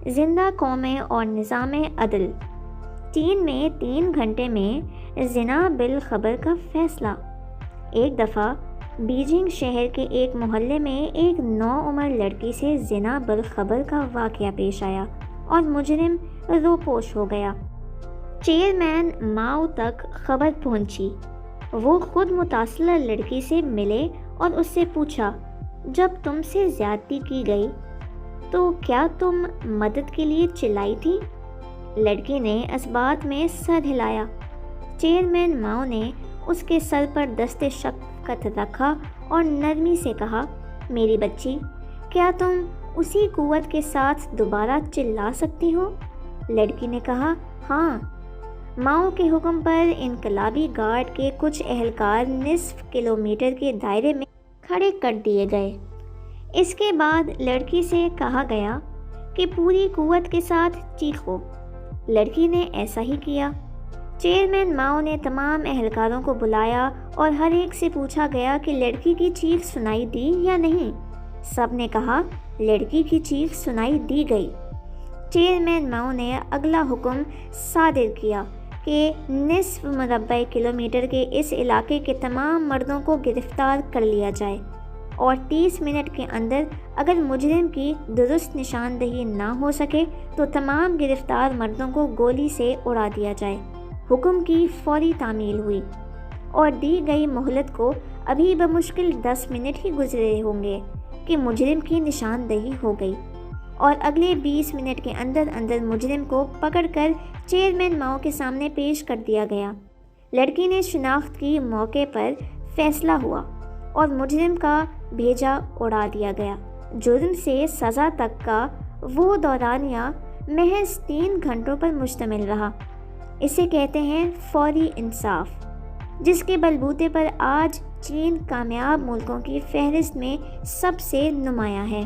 زندہ قومیں اور نظام عدل۔ چین میں 3 گھنٹے میں زنا بالخبر کا فیصلہ۔ ایک دفعہ بیجنگ شہر کے ایک محلے میں ایک نوعمر لڑکی سے زنا بالخبر کا واقعہ پیش آیا اور مجرم روپوش ہو گیا۔ چیئرمین ماؤ تک خبر پہنچی۔ وہ خود متاثرہ لڑکی سے ملے اور اس سے پوچھا، جب تم سے زیادتی کی گئی تو کیا تم مدد کے لیے چلائی تھی؟ لڑکی نے اس بات میں سر ہلایا۔ چیئرمین ماؤ نے اس کے سر پر دست شفقت رکھا اور نرمی سے کہا، میری بچی، کیا تم اسی قوت کے ساتھ دوبارہ چلا سکتی ہو؟ لڑکی نے کہا، ہاں۔ ماؤ کے حکم پر انقلابی گارڈ کے کچھ اہلکار نصف کلومیٹر کے دائرے میں کھڑے کر دیے گئے۔ اس کے بعد لڑکی سے کہا گیا کہ پوری قوت کے ساتھ چیخو۔ لڑکی نے ایسا ہی کیا۔ چیئرمین ماؤ نے تمام اہلکاروں کو بلایا اور ہر ایک سے پوچھا گیا کہ لڑکی کی چیخ سنائی دی یا نہیں۔ سب نے کہا لڑکی کی چیخ سنائی دی گئی۔ چیئرمین ماؤ نے اگلا حکم صادر کیا کہ نصف مربع کلومیٹر کے اس علاقے کے تمام مردوں کو گرفتار کر لیا جائے اور 30 منٹ کے اندر اگر مجرم کی درست نشاندہی نہ ہو سکے تو تمام گرفتار مردوں کو گولی سے اڑا دیا جائے۔ حکم کی فوری تعمیل ہوئی اور دی گئی مہلت کو ابھی بمشکل 10 منٹ ہی گزرے ہوں گے کہ مجرم کی نشاندہی ہو گئی اور اگلے 20 منٹ کے اندر اندر مجرم کو پکڑ کر چیئرمین ماؤ کے سامنے پیش کر دیا گیا۔ لڑکی نے شناخت کی موقع پر فیصلہ ہوا اور مجرم کا بھیجا اڑا دیا گیا۔ جرم سے سزا تک کا وہ دورانیہ محض 3 گھنٹوں پر مشتمل رہا۔ اسے کہتے ہیں فوری انصاف، جس کے بلبوتے پر آج چین کامیاب ملکوں کی فہرست میں سب سے نمایاں ہے۔